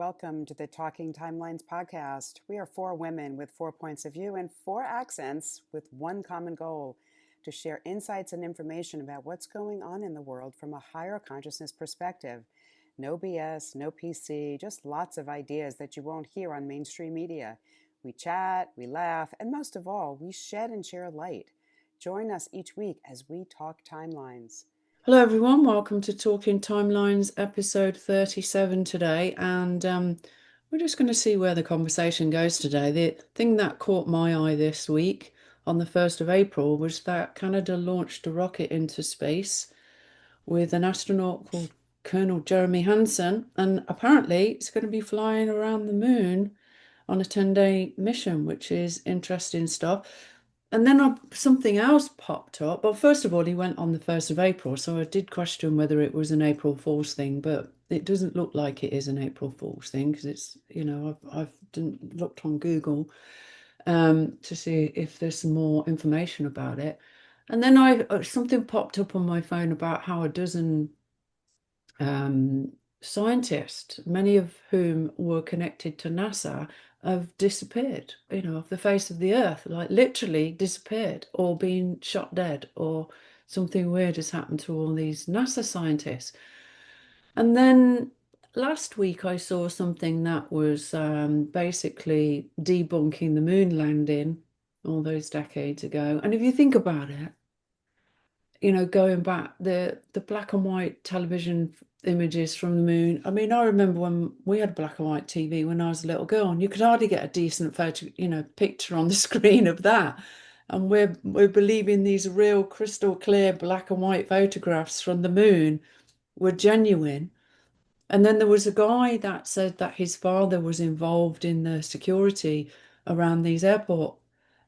Welcome to the Talking Timelines podcast. We are four women with 4 points of view and four accents with one common goal: to share insights and information about what's going on in the world from a higher consciousness perspective. No BS, no PC, just lots of ideas that you won't hear on mainstream media. We chat, we laugh, and most of all, we shed and share light. Join us each week as we talk timelines. Hello everyone, welcome to Talking Timelines episode 37 today, and we're just going to see where the conversation goes today. The thing that caught my eye this week on the 1st of April was that Canada launched a rocket into space with an astronaut called Colonel Jeremy Hansen, and apparently it's going to be flying around the moon on a 10-day mission, which is interesting stuff. And then something else popped up. Well, first of all, he went on the 1st of April, so I did question whether it was an April Fool's thing, but it doesn't look like it is an April Fool's thing because it's, I've looked on Google to see if there's some more information about it. And then something popped up on my phone about how a dozen scientists, many of whom were connected to NASA, have disappeared, off the face of the earth, like literally disappeared or been shot dead, or something weird has happened to all these NASA scientists. And then last week I saw something that was basically debunking the moon landing all those decades ago. And if you think about it, going back, the black and white television images from the moon. I mean, I remember when we had black and white TV when I was a little girl, and you could hardly get a decent photo, picture on the screen of that. And we're believing these real crystal clear black and white photographs from the moon were genuine. And then there was a guy that said that his father was involved in the security around these airport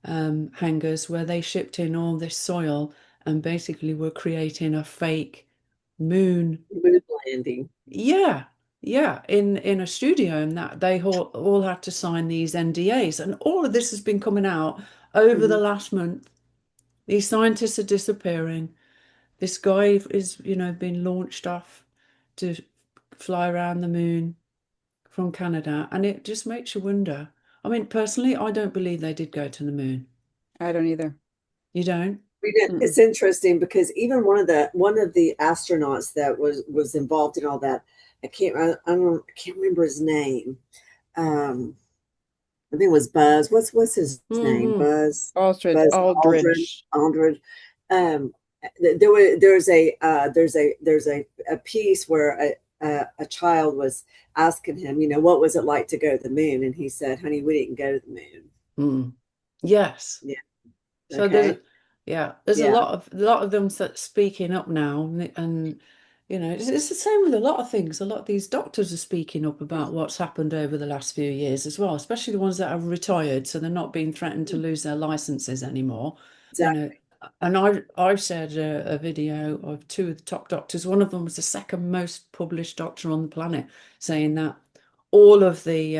hangars where they shipped in all this soil and basically were creating a fake moon landing. Yeah, in a studio, and that they all had to sign these NDAs, and all of this has been coming out over the last month. These scientists are disappearing. This guy is, being launched off to fly around the moon from Canada, and it just makes you wonder. I mean, personally, I don't believe they did go to the moon. I don't either. You don't? It's interesting because even one of the astronauts that was involved in all that, I can't remember his name. I think it was Buzz. What's his name? Buzz Aldridge. There's a piece where a child was asking him, what was it like to go to the moon, and he said, "Honey, we didn't go to the moon." Yes. Yeah. So okay. there's a lot of them speaking up now, and it's the same with a lot of things. A lot of these doctors are speaking up about what's happened over the last few years as well, especially the ones that have retired, so they're not being threatened to lose their licenses anymore. Exactly. And I've shared a video of two of the top doctors. One of them was the second most published doctor on the planet, saying that all of the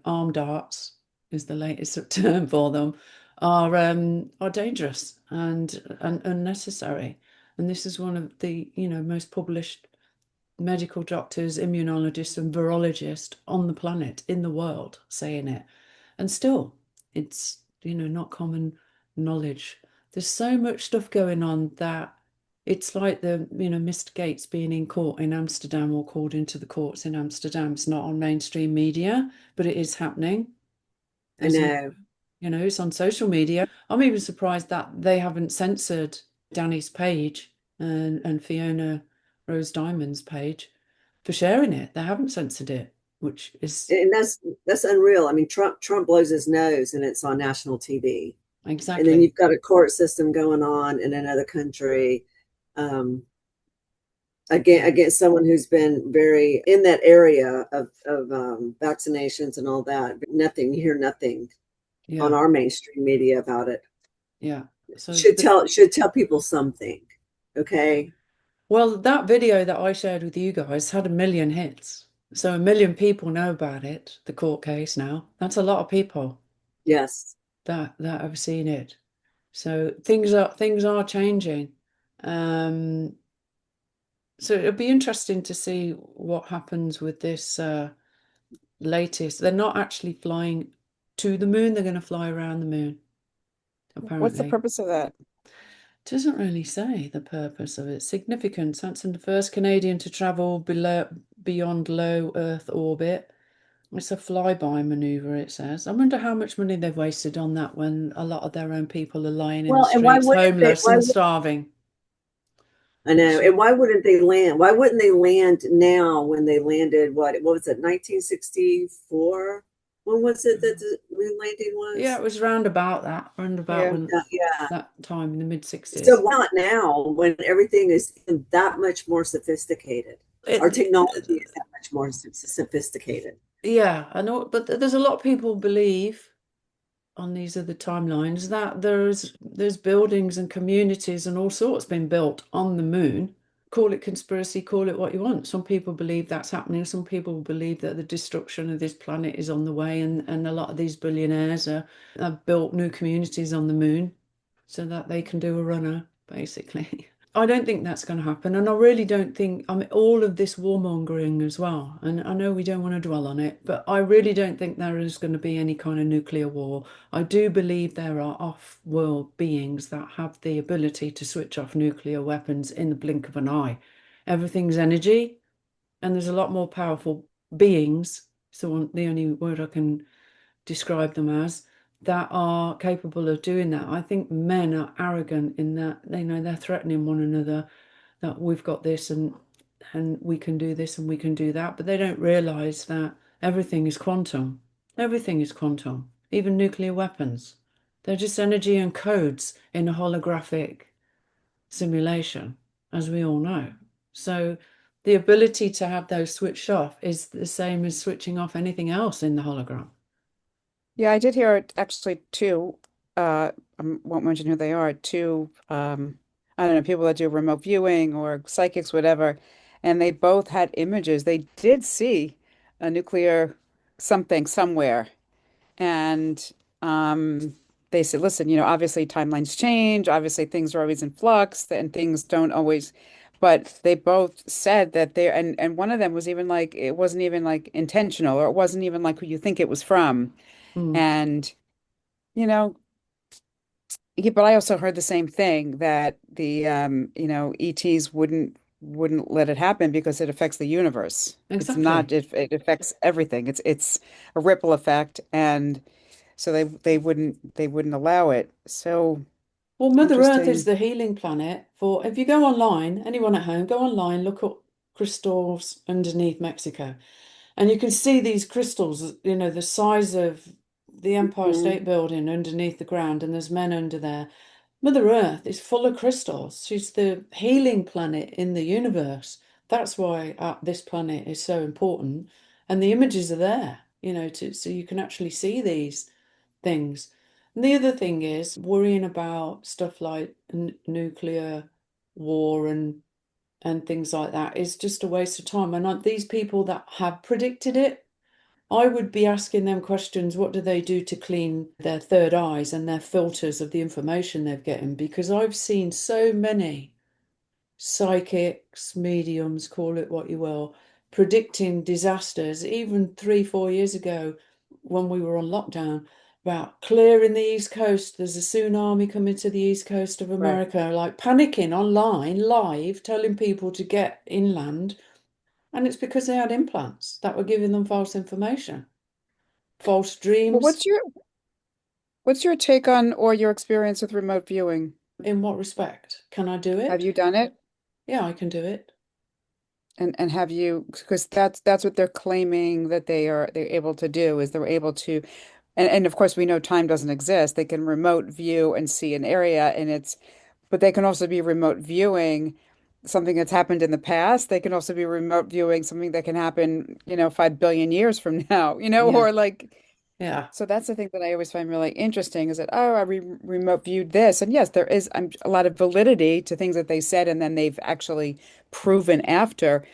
arm darts is the latest term for them, are dangerous and unnecessary. And this is one of the most published medical doctors, immunologists, and virologists on the planet, in the world, saying it. And still, it's not common knowledge. There's so much stuff going on that it's like the Mr. Gates being in court in Amsterdam, or called into the courts in Amsterdam. It's not on mainstream media, but it is happening. I know. It's on social media. I'm even surprised that they haven't censored Danny's page and Fiona Rose Diamond's page for sharing it. They haven't censored it, which is... And that's unreal. I mean, Trump blows his nose and it's on national TV. Exactly. And then you've got a court system going on in another country against someone who's been very in that area of vaccinations and all that. But nothing, you hear nothing on our mainstream media about it. Yeah. So should tell people something. Okay. Well, that video that I shared with you guys had 1 million hits. So 1 million people know about it, the court case now. That's a lot of people. Yes. That have seen it. So things are changing. So it'll be interesting to see what happens with this latest. They're not actually flying to the moon, they're going to fly around the moon, What's the apparently. purpose of that? Doesn't really say the purpose of it. Significance. Hansen, the first Canadian to travel beyond low Earth orbit. It's a flyby maneuver, it says. I wonder how much money they've wasted on that when a lot of their own people are lying in the Well, and why streets, wouldn't they? homeless and starving. I know. And why wouldn't they land? Why wouldn't they land now when they landed? What was it, 1964? When was it that the moon landing Yeah, was? it was round about Yeah. when Yeah. that time in the mid 60s. So why not now when everything is that much more sophisticated? Our technology is that much more sophisticated. Yeah, I know, but there's a lot of people believe on these other timelines that there's buildings and communities and all sorts been built on the moon. Call it conspiracy, call it what you want. Some people believe that's happening. Some people believe that the destruction of this planet is on the way, and a lot of these billionaires have built new communities on the moon so that they can do a runner, basically. I don't think that's going to happen. And I really don't think, I mean, all of this warmongering as well. And I know we don't want to dwell on it, but I really don't think there is going to be any kind of nuclear war. I do believe there are off-world beings that have the ability to switch off nuclear weapons in the blink of an eye. Everything's energy, and there's a lot more powerful beings. So the only word I can describe them as that are capable of doing that. I think men are arrogant in that they're threatening one another that we've got this and we can do this and we can do that, but they don't realize that everything is quantum. Everything is quantum, even nuclear weapons. They're just energy and codes in a holographic simulation, as we all know. So the ability to have those switched off is the same as switching off anything else in the hologram. Yeah, I did hear actually two, I won't mention who they are, two, I don't know, people that do remote viewing or psychics, whatever, and they both had images. They did see a nuclear something somewhere. And they said, listen, obviously timelines change, obviously things are always in flux, and things don't always, but they both said that they're, and one of them was even like, it wasn't even like intentional, or it wasn't even like who you think it was from. Mm, And, you know, yeah, but I also heard the same thing that the ETs wouldn't let it happen because it affects the universe. It's not exactly. it affects everything. It's a ripple effect, and so they wouldn't allow it. So Well, Mother Earth is interesting. the healing planet for, if you go online, anyone at home, go online, look up crystals underneath Mexico, and you can see these crystals, the size of the Empire Mhm. State Building underneath the ground, and there's men under there. Mother Earth is full of crystals. She's the healing planet in the universe. That's why this planet is so important. And the images are there, so you can actually see these things. And the other thing is worrying about stuff like nuclear war and things like that is just a waste of time. And these people that have predicted it, I would be asking them questions. What do they do to clean their third eyes and their filters of the information they're getting? Because I've seen so many psychics, mediums, call it what you will, predicting disasters, even 3, 4 years ago when we were on lockdown, about clearing the East Coast. There's a tsunami coming to the East Coast of Right. America, like panicking online, live, telling people to get inland. And it's because they had implants that were giving them false information, false Well, dreams. what's your take on or your experience with remote viewing? In what respect? Can I do Have it? you done it? Yeah, I can do it. And have you, because that's what they're claiming that they're able to do, is they're able to, and of course we know time doesn't exist. They can remote view and see an area, but they can also be remote viewing something that's happened in the past. They can also be remote viewing something that can happen, 5 billion years from now, Yeah, or like, yeah. so that's the thing that I always find really interesting is that, oh, I re remote viewed this. And yes, there is a lot of validity to things that they said and then they've actually proven after.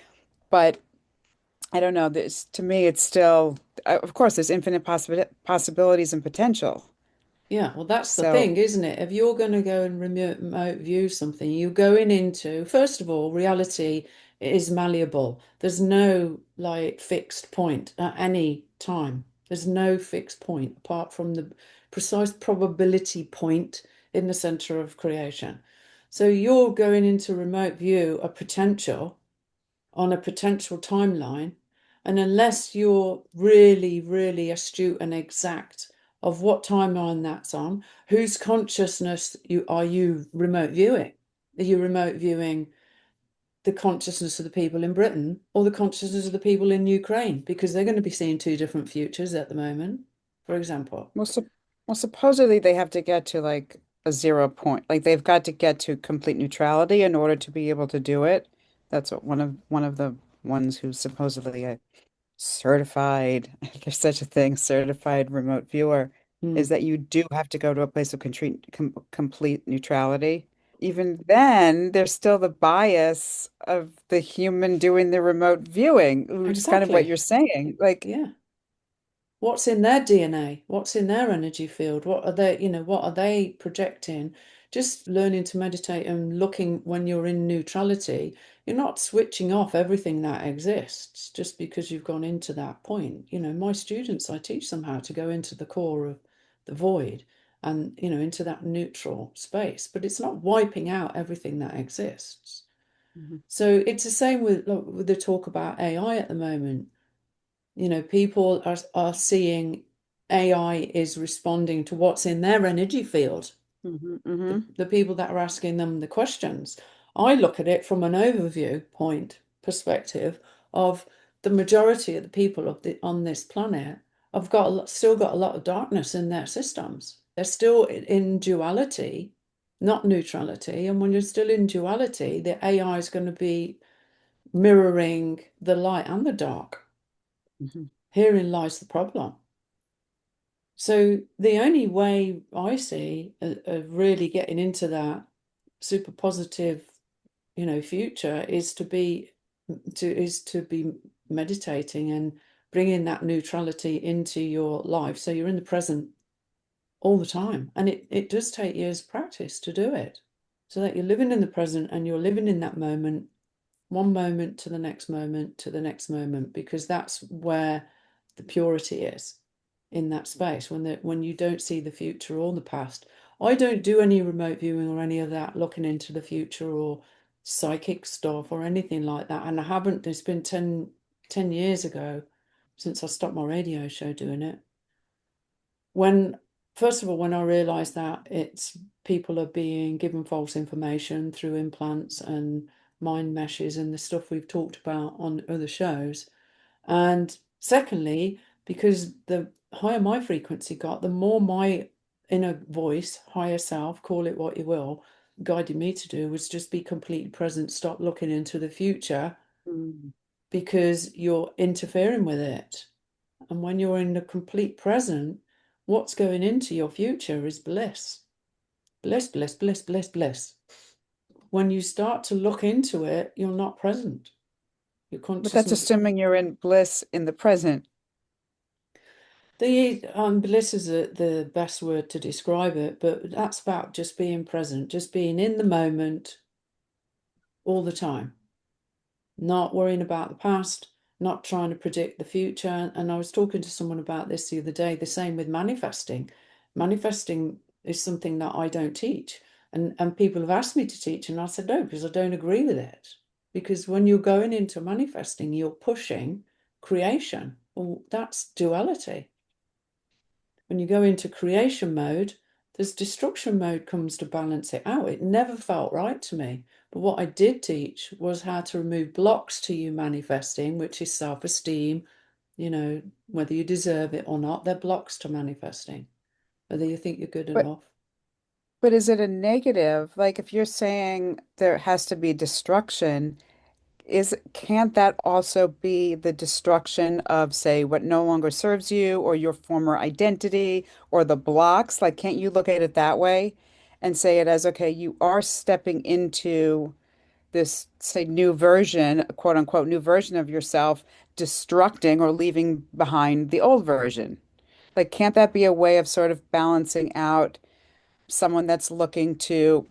But I don't know, this to me, it's still, of course, there's infinite possibilities and potential. Yeah, well, that's the So, thing, isn't it? If you're going to go and remote view something, you're going into, first of all, reality It is malleable. There's no like fixed point at any time. There's no fixed point apart from the precise probability point in the center of creation. So you're going into remote view a potential on a potential timeline. And unless you're really, really astute and exact of what timeline that's on, whose consciousness are you remote viewing? Are you remote viewing the consciousness of the people in Britain or the consciousness of the people in Ukraine? Because they're going to be seeing two different futures at the moment, for example. Well, well, supposedly they have to get to like a 0 point. Like they've got to get to complete neutrality in order to be able to do it. That's what one of the ones who's supposedly a certified, if there's such a thing, certified remote viewer, is Mm, that you do have to go to a place of complete neutrality. Even then, there's still the bias of the human doing the remote viewing, which is kind of what exactly. you're saying. Like, Yeah. What's in their DNA? What's in their energy field? What are they, what are they projecting? Just learning to meditate and looking when you're in neutrality, you're not switching off everything that exists just because you've gone into that point. My students, I teach them how to go into the core of the void and, into that neutral space, but it's not wiping out everything that exists. mhm, So it's the same with the talk about AI at the moment. People are seeing AI is responding to what's in their energy field, mhm, the, mhm, the people that are asking them the questions. I look at it from an overview point perspective of the majority of the people on this planet have still got a lot of darkness in their systems. They're still in duality, not neutrality. And when you're still in duality, the AI is going to be mirroring the light and the dark. mhm, Herein lies the problem. So the only way I see of really getting into that super positive, future is to be meditating and bringing that neutrality into your life. So you're in the present all the time, and it does take years of practice to do it, so that you're living in the present and you're living in that moment, one moment to the next moment to the next moment, because that's where the purity is, in that space when you don't see the future or the past. I don't do any remote viewing or any of that looking into the future or psychic stuff or anything like that, and I haven't. It's been 10 years ago since I stopped my radio show doing it. When First of all, when I realized that it's people are being given false information through implants and mind meshes and the stuff we've talked about on other shows. And secondly, because the higher my frequency got, the more my inner voice, higher self, call it what you will, guided me to do was just be completely present, stop looking into the future mhm. because you're interfering with it. And when you're in the complete present, what's going into your future is bliss. Bliss, bliss, bliss, bliss, bliss. When you start to look into it, you're not present. Your But that's consciousness. assuming you're in bliss in the present. The bliss is the best word to describe it, but that's about just being present, just being in the moment all the time, not worrying about the past, not trying to predict the future. And I was talking to someone about this the other day, the same with manifesting. Manifesting is something that I don't teach. And people have asked me to teach, and I said no, because I don't agree with it. Because when you're going into manifesting, you're pushing creation. Well, that's duality. When you go into creation mode, this destruction mode comes to balance it out. It never felt right to me. But what I did teach was how to remove blocks to you manifesting, which is self-esteem, whether you deserve it or not, they're blocks to manifesting, whether you think you're good But enough. but is it a negative? Like if you're saying there has to be destruction, is can't that also be the destruction of, say, what no longer serves you or your former identity or the blocks? Like, can't you look at it that way and say it as, okay, you are stepping into this, say, new version, quote unquote, new version of yourself, destructing or leaving behind the old version? Like, can't that be a way of sort of balancing out someone that's looking to,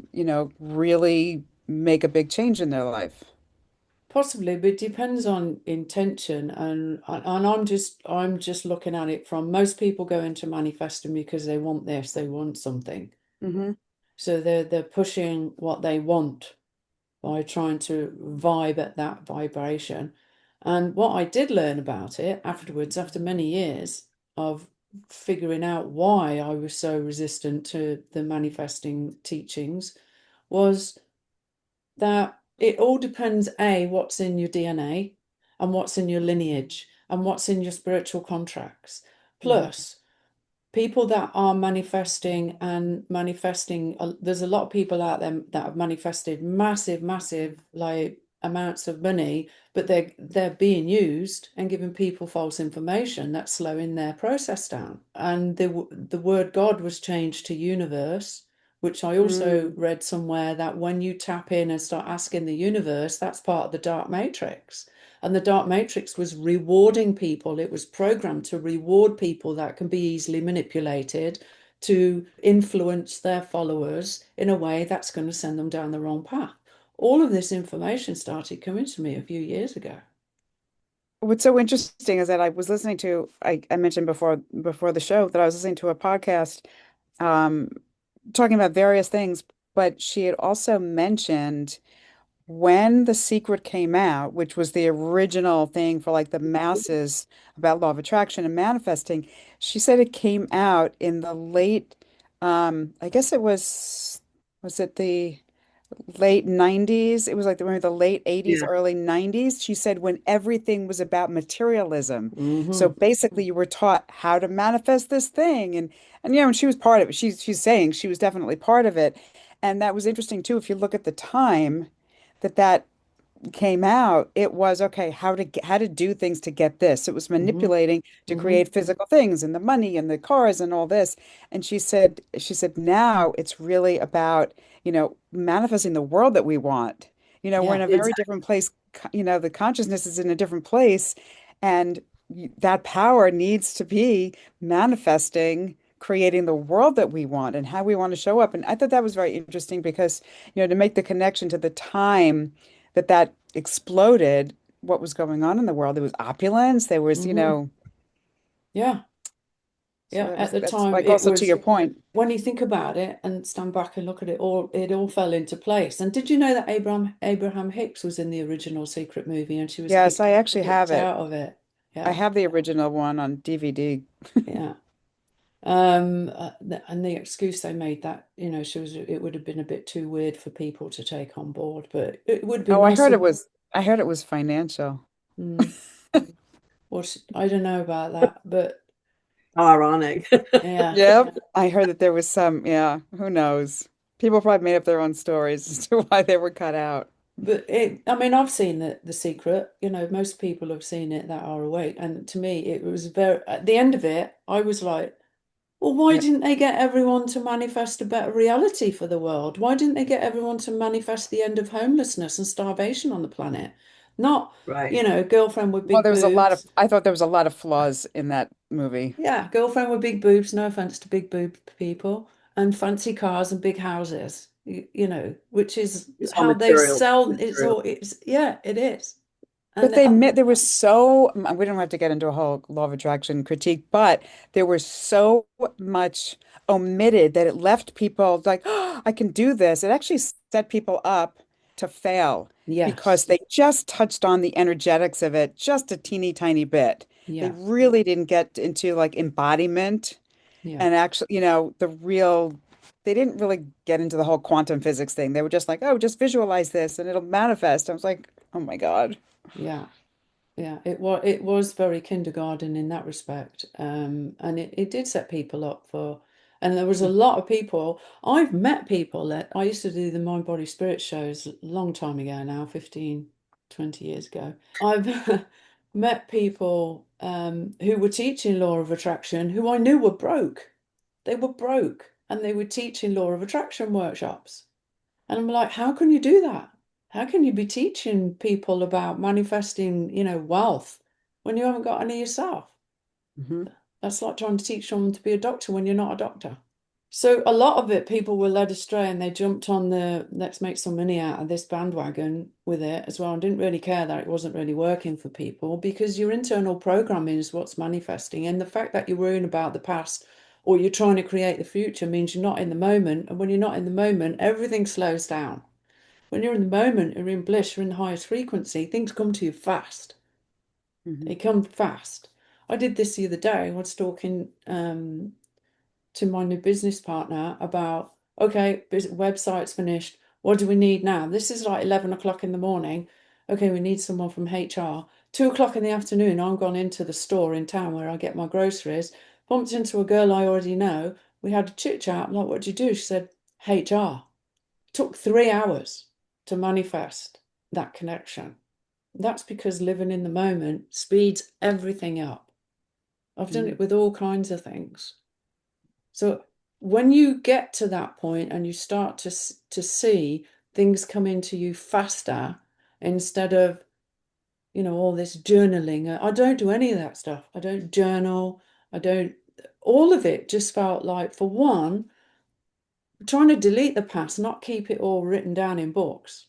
really make a big change in their life? Possibly, but it depends on intention, and I'm just looking at it from most people go into manifesting because they want this, they want something. Mm-hmm. So they're pushing what they want by trying to vibe at that vibration. And what I did learn about it afterwards, after many years of figuring out why I was so resistant to the manifesting teachings, was that it all depends, A, what's in your DNA and what's in your lineage and what's in your spiritual contracts. Plus, people that are manifesting and manifesting, there's a lot of people out there that have manifested massive like amounts of money, but they're being used and giving people false information that's slowing their process down. And the word God was changed to universe, which I also read somewhere, that when you tap in and start asking the universe, that's part of the dark matrix. And the dark matrix was rewarding people. It was programmed to reward people that can be easily manipulated to influence their followers in a way that's going to send them down the wrong path. All of this information started coming to me a few years ago. What's so interesting is that I was listening to, I mentioned before the show that I was listening to a podcast um, talking about various things, but she had also mentioned when The Secret came out, which was the original thing for like the masses about law of attraction and manifesting, she said it came out in the late, I guess was it the late 90s? It was like the late 80s, Yeah. early 90s. She said when everything was about materialism. So Mm-hmm. basically you were taught how to manifest this thing and and she was part of it. She's saying she was definitely part of it. And that was interesting too if you look at the time that came out, it was okay, how to do things to get this. It was Mm-hmm. manipulating to Mm-hmm. create physical things and the money and the cars and all this. And she said now it's really about, manifesting the world that we want. We're in Yeah. a very Exactly. different place, the consciousness is in a different place and that power needs to be manifesting creating the world that we want and how we want to show up. And I thought that was very interesting because, to make the connection to the time that exploded what was going on in the world. There was opulence. There was, Mm-hmm. Yeah. so Yeah. At the that's time, like it also to was, your point. when you think about it and stand back and look at it all fell into place. And did you know that Abraham Hicks was in the original Secret movie and she was Yes, I actually have kicked it. out of it? I Yeah. have the original one on DVD. Yeah. And the excuse they made, that, it would have been a bit too weird for people to take on board, but it would be Oh, nice if, I heard it was financial. mm, well, I don't know about that, but How ironic. yeah. Yep. I heard that there was some, yeah, who knows? People probably made up their own stories as to why they were cut out. But I mean, I've seen the Secret. Most people have seen it that are awake, and to me, it was very. At the end of it, I was like, well, why Yep. didn't they get everyone to manifest a better reality for the world? Why didn't they get everyone to manifest the end of homelessness and starvation on the planet? Not, Right. girlfriend with Well, big boobs. I thought there was a lot of flaws in that movie. Yeah, girlfriend with big boobs, no offense to big boob people, and fancy cars and big houses, which is It's all how they material. sell. Material. Yeah, it is. But And they met, there was so, we don't have to get into a whole law of attraction critique, but there was so much omitted that it left people like, oh, I can do this. It actually set people up to fail because yes, they just touched on the energetics of it just a teeny tiny bit. They yeah, really didn't get into like embodiment yeah, and actually, they didn't really get into the whole quantum physics thing. They were just like, oh, just visualize this and it'll manifest. I was like, oh my God. yeah. Yeah, it was very kindergarten in that respect, and it did set people up for. And there was a lot of people. I've met people that I used to do the Mind Body Spirit shows a long time ago now, 15, 20 years ago. I've met people who were teaching law of attraction who I knew were broke. They were broke, and they were teaching law of attraction workshops. And I'm like, how can you do that? How can you be teaching people about manifesting, wealth when you haven't got any yourself? Mhm. That's like trying to teach someone to be a doctor when you're not a doctor. So a lot of it, people were led astray and they jumped on the let's make some money out of this bandwagon with it as well, and didn't really care that it wasn't really working for people, because your internal programming is what's manifesting. And the fact that you're worrying about the past or you're trying to create the future means you're not in the moment. And when you're not in the moment, everything slows down. When you're in the moment, you're in bliss, you're in the highest frequency, things come to you fast. Mm-hmm. They come fast. I did this the other day. I was talking to my new business partner about, okay, website's finished. What do we need now? This is like 11 o'clock in the morning. Okay, we need someone from HR. 2 o'clock in the afternoon, I'm gone into the store in town where I get my groceries, bumped into a girl I already know. We had a chit chat. I'm like, what do you do? She said, HR. It took 3 hours to manifest that connection. That's because living in the moment speeds everything up. I've done it with all kinds of things. So when you get to that point and you start to see things come into you faster, instead of, all this journaling. I don't do any of that stuff. I don't journal. I don't, all of it just felt like, for one, trying to delete the past, not keep it all written down in books.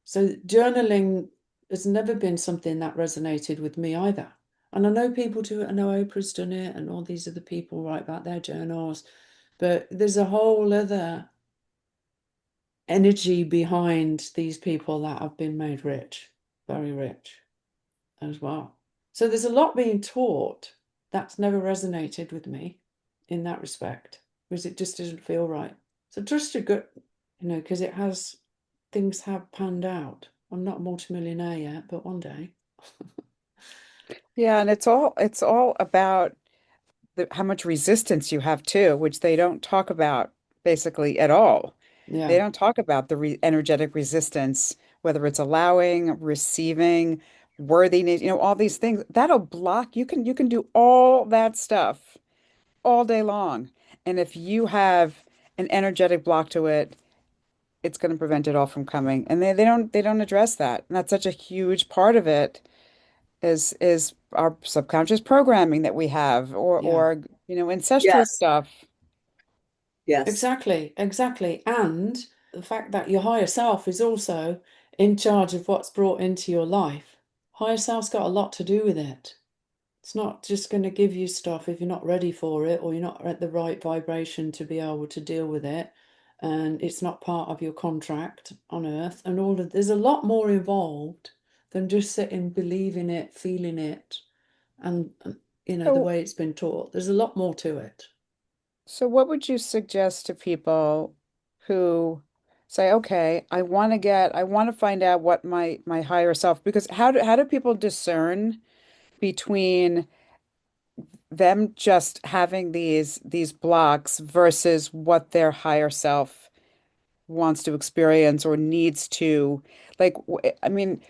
So journaling has never been something that resonated with me either. And I know people do it. I know Oprah's done it and all these other people write about their journals. But there's a whole other energy behind these people that have been made rich, very rich as well. So there's a lot being taught that's never resonated with me in that respect, because it just doesn't feel right. So trust your gut, because things have panned out. I'm not a multimillionaire yet, but one day. Yeah, and it's all about how much resistance you have too, which they don't talk about basically at all. They Yeah, don't talk about the energetic resistance, whether it's allowing, receiving, worthiness, all these things. That'll block. You can do all that stuff all day long. And if you have an energetic block to it, it's going to prevent it all from coming. And they don't address that. And that's such a huge part of it is our subconscious programming that we have, or yeah. ancestral Yes, stuff. yes, Exactly, exactly. And the fact that your higher self is also in charge of what's brought into your life. Higher self's got a lot to do with it. It's not just going to give you stuff if you're not ready for it or you're not at the right vibration to be able to deal with it. And it's not part of your contract on earth. And there's a lot more involved than just sitting, believing it, feeling it, and the So, way it's been taught. There's a lot more to it. so what would you suggest to people who say, okay, I want to find out what my higher self, because how do people discern between them just having these blocks versus what their higher self wants to experience or needs to, like, I mean,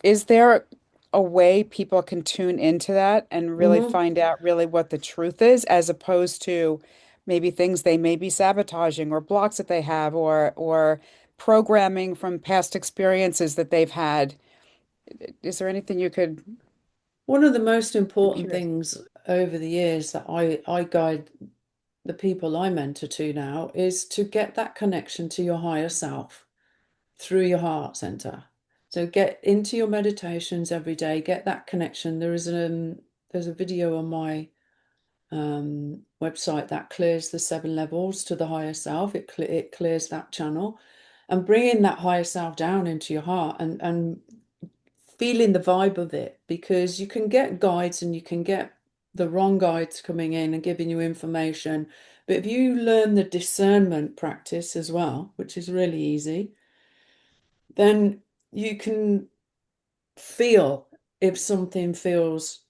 is there a way people can tune into that and really Hmm. find out really what the truth is, as opposed to maybe things they may be sabotaging, or blocks that they have, or programming from past experiences that they've had? Is there anything you could? One of the most I'm important curious. things over the years that I guide the people I mentor to now is to get that connection to your higher self through your heart center. So get into your meditations every day, get that connection. There's a video on my website that clears the 7 levels to the higher self. It clears that channel, and bringing that higher self down into your heart and feeling the vibe of it, because you can get guides and you can get the wrong guides coming in and giving you information. But if you learn the discernment practice as well, which is really easy, then you can feel if something feels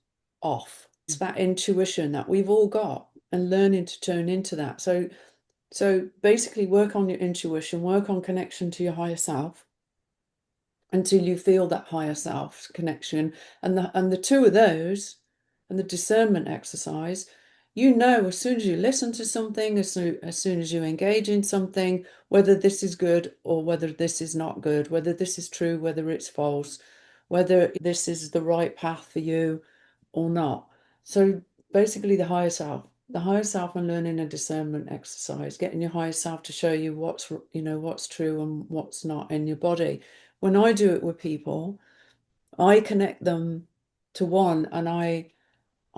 off. It's that intuition that we've all got, and learning to turn into that. So basically work on your intuition, work on connection to your higher self until you feel that higher self connection, and the two of those and the discernment exercise, as soon as you listen to something, as soon as you engage in something, whether this is good or whether this is not good, whether this is true, whether it's false, whether this is the right path for you or not. So basically the higher self, the higher self and learning a discernment exercise, getting your higher self to show you what's, what's true and what's not in your body. When I do it with people, I connect them to one, and I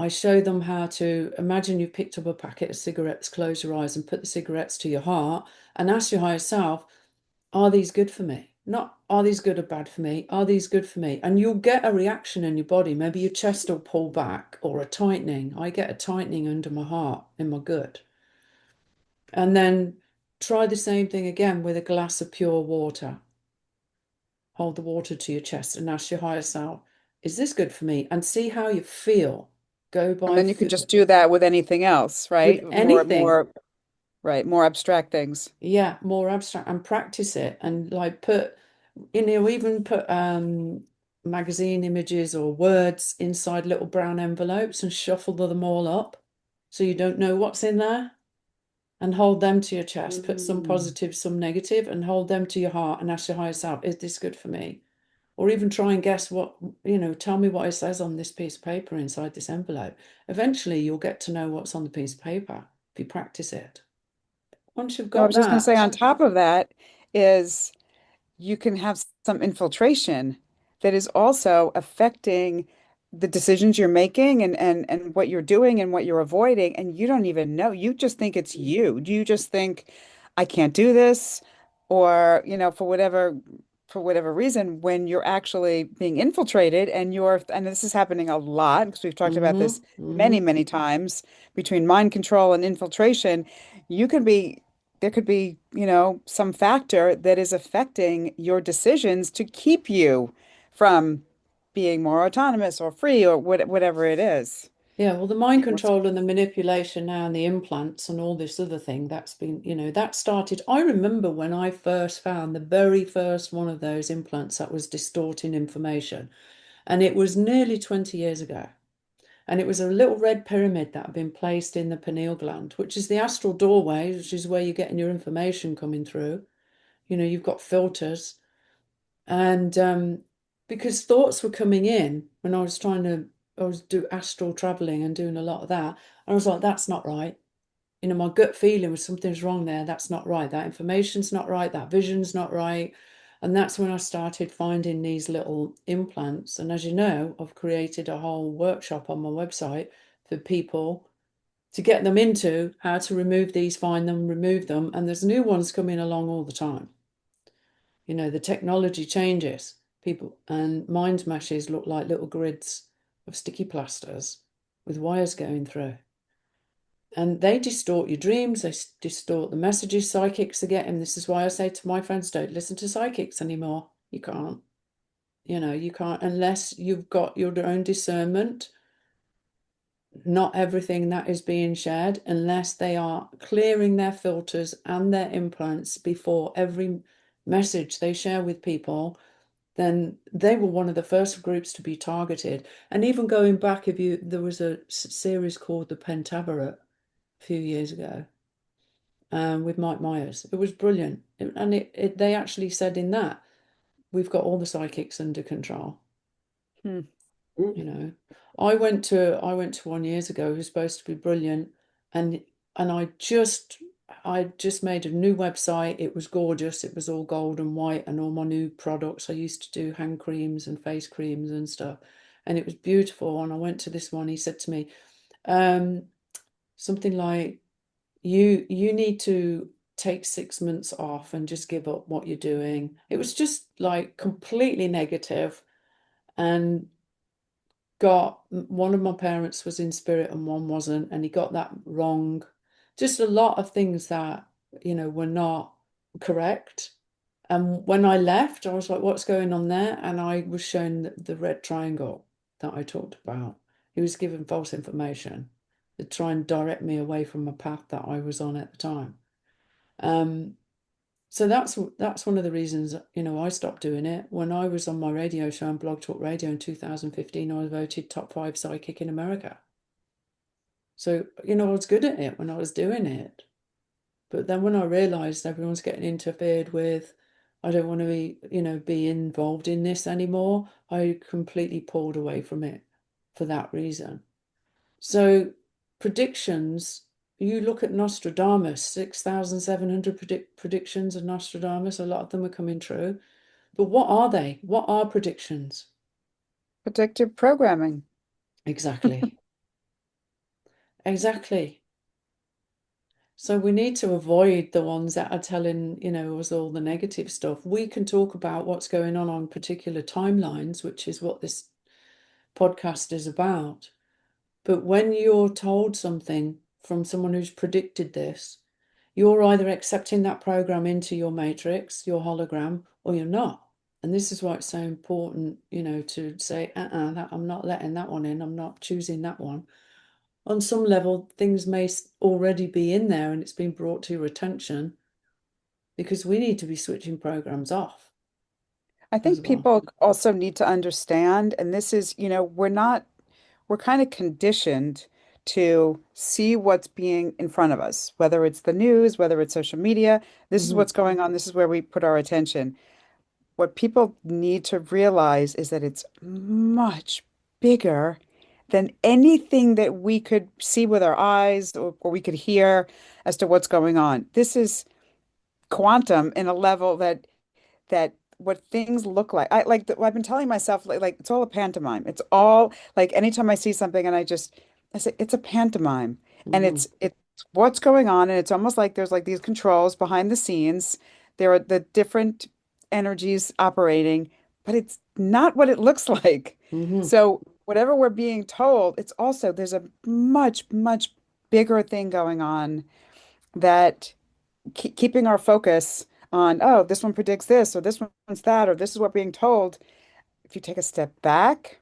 show them how to imagine you've picked up a packet of cigarettes, close your eyes and put the cigarettes to your heart and ask your higher self, are these good for me? Not, are these good or bad for me? Are these good for me? And you'll get a reaction in your body. Maybe your chest will pull back, or a tightening. I get a tightening under my heart in my gut. And then try the same thing again with a glass of pure water. Hold the water to your chest and ask your higher self, is this good for me? And see how you feel. Go by And then you could just do that with anything else, right? with anything. Right, more abstract things. Yeah, more abstract, and practice it, and like put, even put magazine images or words inside little brown envelopes and shuffle them all up so you don't know what's in there, and hold them to your chest. Put some positive, some negative, and hold them to your heart and ask your higher self, is this good for me? Or even try and guess what, tell me what it says on this piece of paper inside this envelope. Eventually you'll get to know what's on the piece of paper if you practice it. Once you've No, I got was just going to say, that, on top of that is you can have some infiltration that is also affecting the decisions you're making and what you're doing and what you're avoiding, and you don't even know. You just think it's you. You just think, I can't do this, or, for whatever reason, when you're actually being infiltrated and this is happening a lot because we've talked about this many, many times between mind control and infiltration, you could be there could be, some factor that is affecting your decisions to keep you from being more autonomous or free or whatever it is. Yeah, well, the mind control and the manipulation now and the implants and all this other thing, that's been, that started. I remember when I first found the very first one of those implants that was distorting information, and it was nearly 20 years ago. And it was a little red pyramid that had been placed in the pineal gland, which is the astral doorway, which is where you're getting your information coming through. You've got filters. And because thoughts were coming in when I was do astral traveling and doing a lot of that. And I was like, that's not right. My gut feeling was something's wrong there. That's not right. That information's not right. That vision's not right. And that's when I started finding these little implants. And as you know, I've created a whole workshop on my website for people to get them into how to remove these, find them, remove them. And there's new ones coming along all the time. The technology changes. People and mind meshes look like little grids of sticky plasters with wires going through. And they distort your dreams, they distort the messages psychics are getting. This is why I say to my friends, don't listen to psychics anymore. You can't. You can't unless you've got your own discernment. Not everything that is being shared, unless they are clearing their filters and their implants before every message they share with people, then they were one of the first groups to be targeted. And even going back, there was a series called The Pentaverate a few years ago, with Mike Myers. It was brilliant. They actually said in that, we've got all the psychics under control. Hmm. I went to one years ago who was supposed to be brilliant, and I just made a new website. It was gorgeous. It was all gold and white and all my new products. I used to do hand creams and face creams and stuff, and it was beautiful. And I went to this one. He said to me, something like, you need to take 6 months off and just give up what you're doing. It was just like completely negative, and got one of my parents was in spirit and one wasn't, and he got that wrong. Just a lot of things that were not correct. And when I left, I was like, what's going on there? And I was shown the red triangle that I talked about. He was given false information to try and direct me away from a path that I was on at the time. So that's one of the reasons, I stopped doing it. When I was on my radio show on Blog Talk Radio in 2015, I was voted top 5 psychic in America. So, I was good at it when I was doing it. But then when I realized everyone's getting interfered with, I don't want to be involved in this anymore, I completely pulled away from it for that reason. So predictions, you look at Nostradamus, 6,700 predictions of Nostradamus, a lot of them are coming true. But what are they? What are predictions? Predictive programming. Exactly. Exactly. So we need to avoid the ones that are telling, us all the negative stuff. We can talk about what's going on particular timelines, which is what this podcast is about. But when you're told something from someone who's predicted this, you're either accepting that program into your matrix, your hologram, or you're not. And this is why it's so important, to say, that I'm not letting that one in. I'm not choosing that one. On some level, things may already be in there and it's been brought to your attention, because we need to be switching programs off I as think well. people also need to understand, and this is, we're kind of conditioned to see what's being in front of us, whether it's the news, whether it's social media. This is what's going on. This is where we put our attention. What people need to realize is that it's much bigger than anything that we could see with our eyes or we could hear as to what's going on. This is quantum in a level that what things look like. I've been telling myself like it's all a pantomime. It's all like anytime I see something and I say it's a pantomime, and Mm-hmm. it's what's going on, and it's almost like there's like these controls behind the scenes. There are the different energies operating, but it's not what it looks like. Mm-hmm. So whatever we're being told, it's also there's a much bigger thing going on that keeping our focus on, oh, this one predicts this, or this one's that, or this is what we're being told. If you take a step back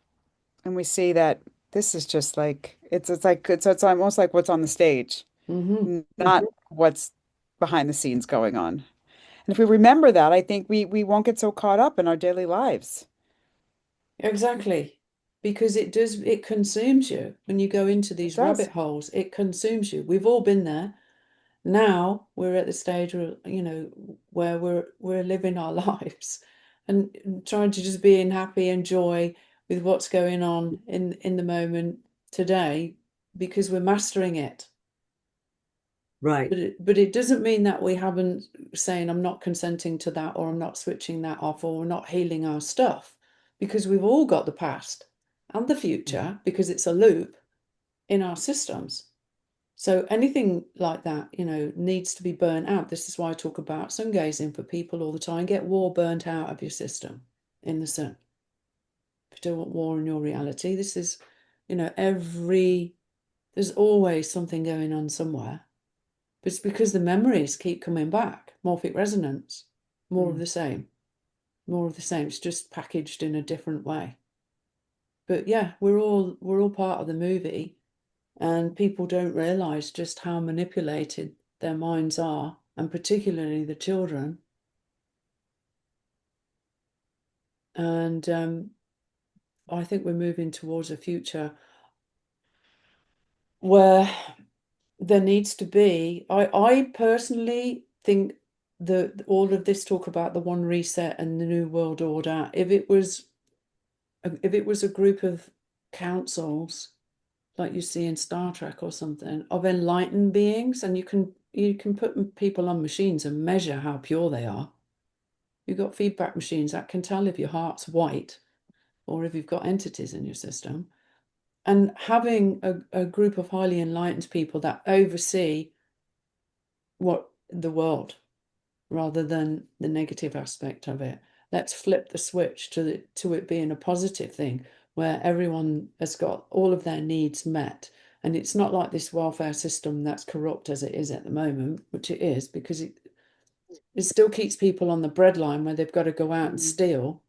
and we see that this is just like it's almost like what's on the stage, Mm-hmm. not what's behind the scenes going on. And if we remember that, I think we won't get so caught up in our daily lives. Exactly. Because it consumes you when you go into It these rabbit does. holes. It consumes you. We've all been there. Now we're at the stage where we're living our lives and trying to just be in happy and joy with what's going on in the moment today, because we're mastering it. Right. But it doesn't mean that we haven't saying I'm not consenting to that, or I'm not switching that off, or we're not healing our stuff, because we've all got the past and the future, because it's a loop in our systems. So anything like that, needs to be burnt out. This is why I talk about sun gazing for people all the time. Get war burnt out of your system in the sun. If you don't want war in your reality, this is, there's always something going on somewhere. But it's because the memories keep coming back. Morphic resonance, more of the same. More of the same. It's just packaged in a different way. But yeah, we're all part of the movie. And people don't realize just how manipulated their minds are, and particularly the children. And I think we're moving towards a future where there needs to be, I personally think that all of this talk about the one reset and the new world order, if it was a group of councils like you see in Star Trek or something, of enlightened beings, and you can put people on machines and measure how pure they are. You've got feedback machines that can tell if your heart's white or if you've got entities in your system. And having a group of highly enlightened people that oversee what the world, rather than the negative aspect of it. Let's flip the switch to it being a positive thing, where everyone has got all of their needs met. And it's not like this welfare system that's corrupt as it is at the moment, which it is, because it still keeps people on the breadline where they've got to go out and steal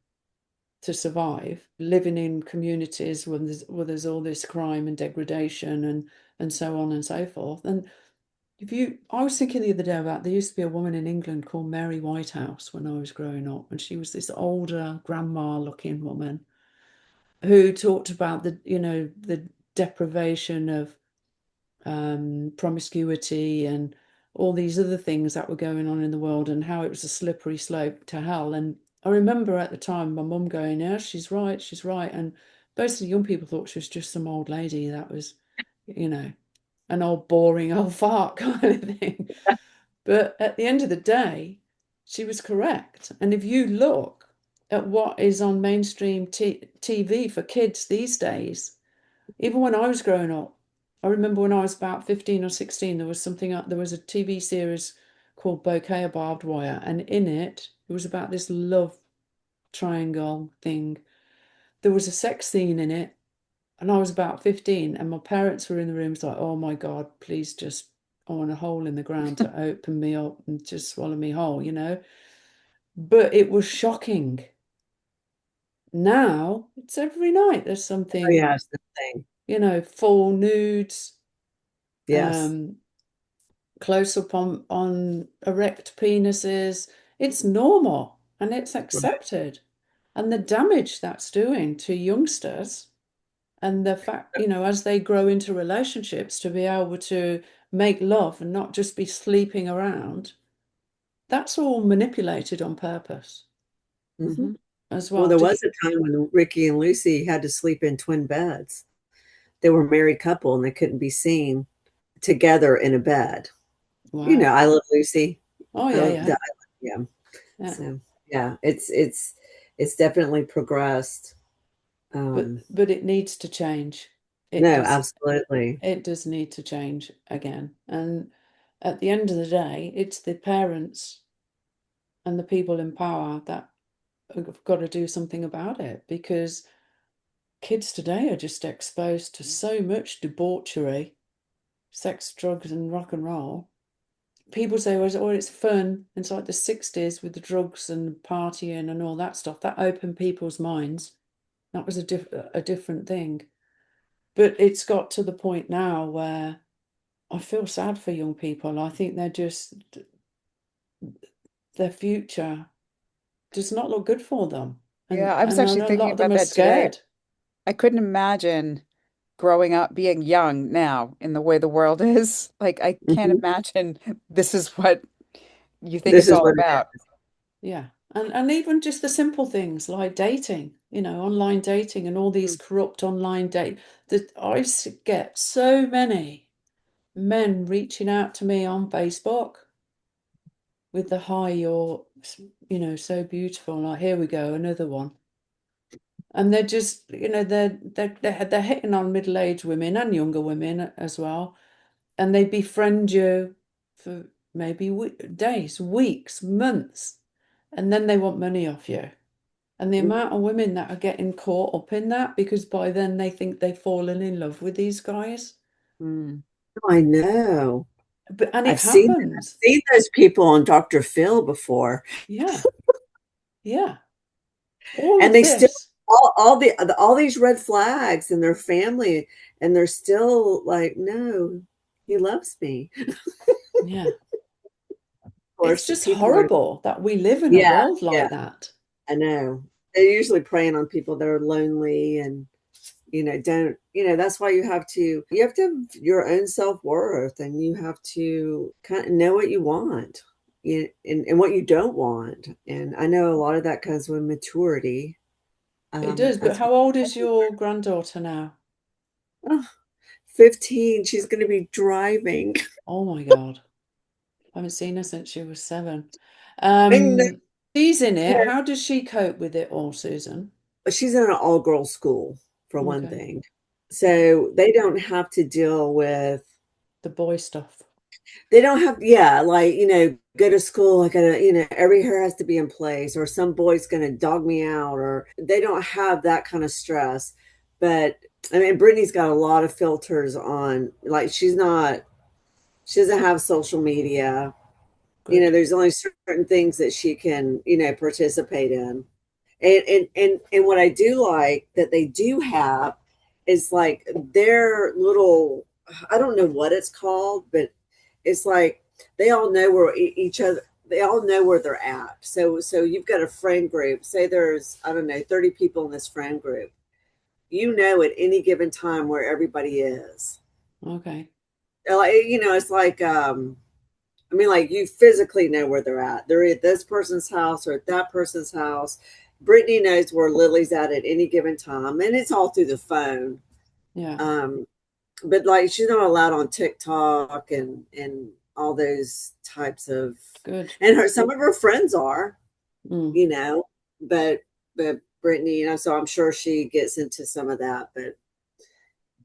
to survive, living in communities where there's all this crime and degradation and so on and so forth. And I was thinking the other day about, there used to be a woman in England called Mary Whitehouse when I was growing up, and she was this older grandma-looking woman who talked about the deprivation of promiscuity and all these other things that were going on in the world, and how it was a slippery slope to hell. And I remember at the time my mum going, "Yeah, she's right, she's right." And most of the young people thought she was just some old lady that was, you know, an old boring old fart kind of thing. But at the end of the day, she was correct. And if you look at what is on mainstream TV for kids these days, even when I was growing up, I remember when I was about 15 or 16, there was a TV series called Bouquet of Barbed Wire, and in it was about this love triangle thing. There was a sex scene in it, and I was about 15, and my parents were in the room, like, oh my God, please just, I want a hole in the ground to open me up and just swallow me whole, you know? But it was shocking. Now, it's every night there's Oh, something, yeah, it's the thing. you know, full nudes, Yes. close up on erect penises. It's normal and it's Right. accepted. And the damage that's doing to youngsters, and the fact, you know, as they grow into relationships, to be able to make love and not just be sleeping around, that's all manipulated on purpose Hmm. as Well, well. there was a time when Ricky and Lucy had to sleep in twin beds. They were a married couple and they couldn't be seen together in a bed. You know, Wow. I Love Lucy. Oh I yeah, love yeah, that. Yeah. yeah. So yeah, it's definitely progressed. But it needs to change. It No, does. absolutely. It does need to change again. And at the end of the day, it's the parents and the people in power that have got to do something about it, because kids today are just exposed to so much debauchery, sex, drugs, and rock and roll. People say, oh, it's fun. It's like the 60s with the drugs and partying and all that stuff. That opened people's minds. That was a different thing. But it's got to the point now where I feel sad for young people. I think their future does not look good for them. Yeah, And I was and I actually know a thinking lot of them about are that today. scared. I couldn't imagine growing up being young now in the way the world is. Like, I can't Mhm. imagine this is what you think This it's is all what it about. Yeah. And even just the simple things like dating, you know, online dating and all these is. corrupt online date that get so many men reaching out to me on Facebook with the hi, you're, you know, so beautiful. Like, here we go, another one. And they're just, you know, they're hitting on middle-aged women and younger women as well, and they befriend you for maybe days, weeks, months, and then they want money off you. And the Mhm. amount of women that are getting caught up in that, because by then they think they've fallen in love with these guys. Mm. I know. And it I've happens. seen those people on Dr. Phil before, Yeah, yeah. All and of they still this. all these red flags in their family, and they're still like, no, he loves me. Of Yeah. It's course, just people are, horrible that we live in a yeah, world yeah, like that. I know. They're usually preying on people that are lonely and don't, that's why you have to have your own self-worth, and you have to kind of know what you want, and what you don't want. And I know a lot of that comes with maturity. It does. But That's how old is your granddaughter now? oh, 15, she's going to be driving. Oh my God. I haven't seen her since she was 7. I know. She's in it. How does she cope with it all, Susan? She's in an all-girls school, for one Okay. thing, so they don't have to deal with. The boy stuff. They don't have, yeah, like, go to school, I gotta, every hair has to be in place, or some boy's gonna dog me out, or they don't have that kind of stress. But I mean, Brittany's got a lot of filters on, like, she doesn't have social media. Good. There's only certain things that she can, participate in. And what I do like that they do have is like their little, I don't know what it's called, but it's like they all know where each other, they all know where they're at. So you've got a friend group, say there's, I don't know, 30 people in this friend group. At any given time where everybody is. Okay. Like, it's like I mean, like, you physically know where they're at. They're at this person's house or at that person's house. Brittany knows where Lily's at any given time, and it's all through the phone. Yeah. Um, but like she's not allowed on TikTok and all those types of. Good. And some of her friends are, Mm. you know, but Brittany, you know, so I'm sure she gets into some of that. But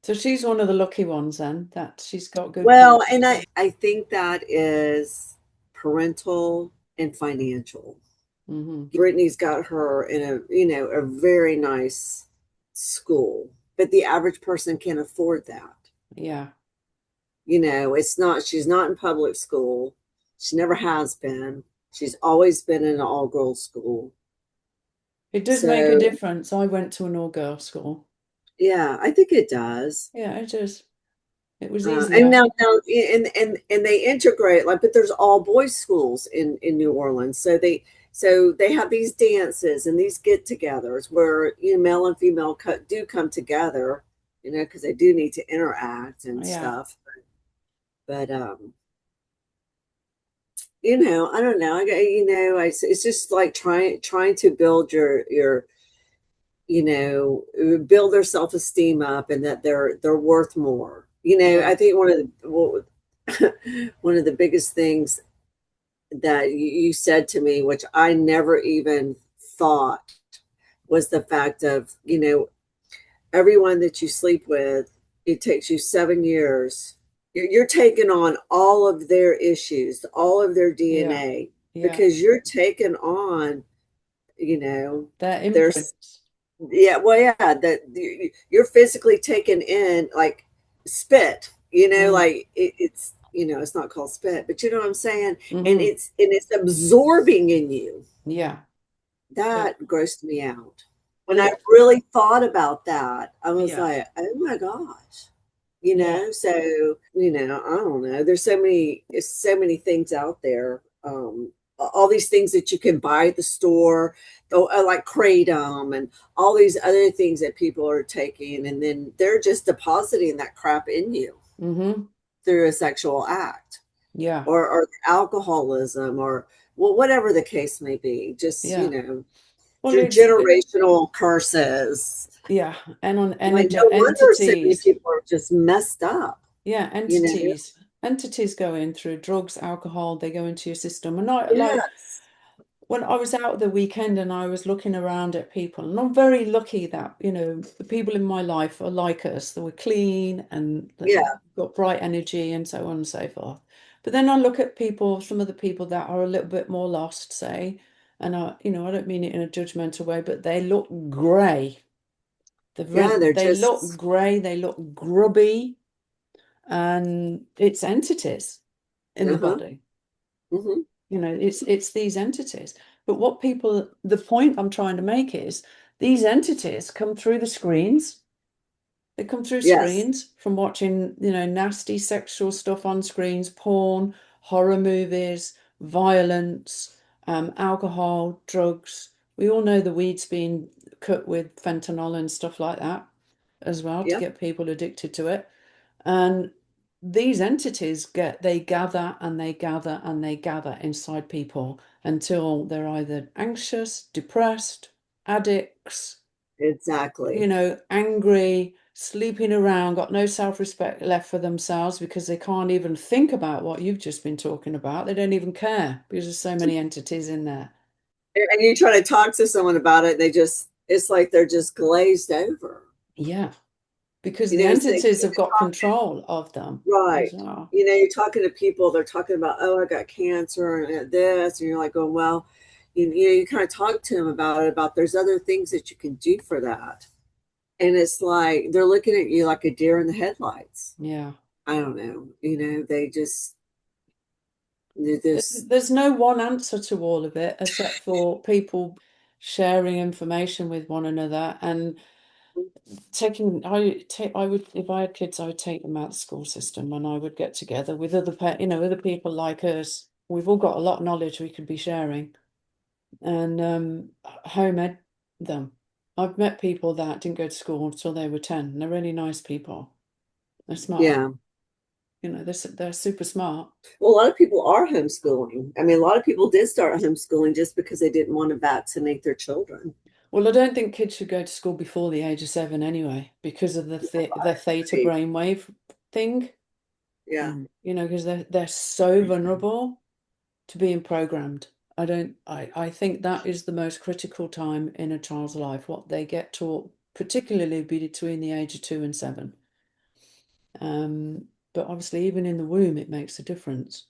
So she's one of the lucky ones then, that she's got good well, people. and I think that is parental and financial. Mm-hmm. Brittany's got her in a, you know, a very nice school, but the average person can't afford that. Yeah. You know, she's not in public school. She never has been. She's always been in an all girls school. It does make a So, difference. I went to an all-girl school. yeah, I think it does. Yeah, it does. It was And easier. now, and they integrate, like, but there's all boys schools in New Orleans, so they have these dances and these get-togethers where, you know, male and female do come together, you know, because they do need to interact and Yeah. stuff. But you know, I don't know. You know, it's just like trying to build your you know, build their self-esteem up, and that they're worth more. You know, Yeah. I think one of the biggest things that you said to me, which I never even thought, was the fact of, you know, everyone that you sleep with, it takes you 7 years. You're taking on all of their issues, all of their Yeah. DNA, Yeah. because you're taking on, you know, Their their. imprints. Yeah, well, yeah, that you're physically taking in like spit, you know, like it's, you know, it's not called spit, but you know what I'm saying? And Mm-hmm. it's absorbing in you. Yeah. Yeah. That grossed me out. When I The, really thought about that, I was yeah. like, oh my gosh. You Yeah. know, so, you know, I don't know. There's so many things out there. All these things that you can buy at the store, like Kratom and all these other things that people are taking, and then they're just depositing that crap in you Mm-hmm. through a sexual act, Yeah. or alcoholism, or well, whatever the case may be. Just, you Yeah. know, Well, through generational curses. yeah. And on Like, energy no wonder so many entities. people are just messed up, Yeah, you know? entities go in through drugs, alcohol, they go into your system. And I like Yes. when I was out the weekend and I was looking around at people, and I'm very lucky that, you know, the people in my life are like us. They were clean and Yeah. got bright energy and so on and so forth. But then I look at people, some of the people that are a little bit more lost, say, and you know, I don't mean it in a judgmental way, but they look grey. Yeah, they're They look just grey, they look grubby, and it's entities in the uh-huh. body. Hmm. You know, it's these entities. But what people, the point I'm trying to make is these entities come through the screens. They come through Yes. screens from watching, you know, nasty sexual stuff on screens, porn, horror movies, violence, alcohol, drugs. We all know the weed's being cut with fentanyl and stuff like that as well to Yep. get people addicted to it. And these entities they gather and they gather and they gather inside people until they're either anxious, depressed, addicts, you Exactly. know, angry, sleeping around, got no self-respect left for themselves because they can't even think about what you've just been talking about. They don't even care because there's so many entities in there. And you try to talk to someone about it, and it's like they're just glazed over. Yeah, because You the know, so entities have got control of them as right. well. You know, you're talking to people, they're talking about, oh, I got cancer and this, and you're like, going, well, you know, you kind of talk to them about it, about there's other things that you can do for that. And it's like they're looking at you like a deer in the headlights. Yeah. I don't know. You know, they're just, There's no one answer to all of it except for people sharing information with one another and I would, if I had kids, I would take them out of the school system and I would get together with you know, other people like us. We've all got a lot of knowledge we could be sharing and home ed them. I've met people that didn't go to school until they were 10 and they're really nice people. They're smart. yeah. You know, they're super smart. Well, a lot of people are homeschooling. I mean, a lot of people did start homeschooling just because they didn't want to vaccinate their children. Well, I don't think kids should go to school before the age of 7 anyway, because of the theta Right. brainwave thing, Yeah. because they're so vulnerable to being programmed. I think that is the most critical time in a child's life, what they get taught, particularly between the age of 2 and 7. But obviously, even in the womb, it makes a difference.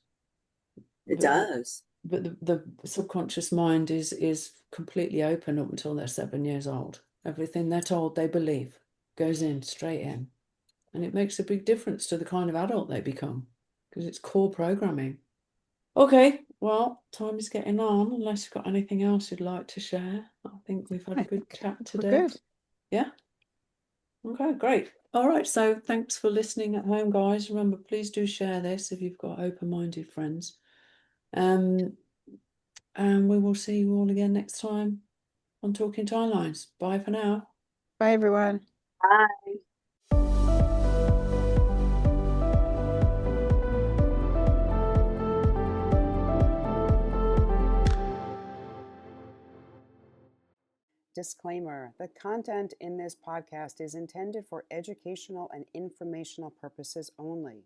It does. But the subconscious mind is completely open up until they're 7 years old. Everything they're told, they believe, goes in straight in. And it makes a big difference to the kind of adult they become, because it's core programming. Okay, well, time is getting on, unless you've got anything else you'd like to share. I think we've had a good chat today. We're good. Yeah? Okay, great. All right, so thanks for listening at home, guys. Remember, please do share this if you've got open-minded friends. And we will see you all again next time on Talking Timelines. Bye for now. Bye, everyone. Bye. Disclaimer: the content in this podcast is intended for educational and informational purposes only.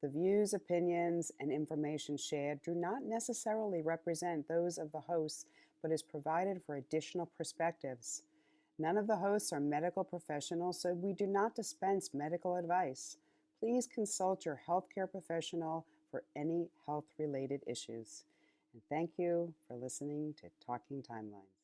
The views, opinions, and information shared do not necessarily represent those of the hosts, but is provided for additional perspectives. None of the hosts are medical professionals, so we do not dispense medical advice. Please consult your healthcare professional for any health-related issues. And thank you for listening to Talking Timelines.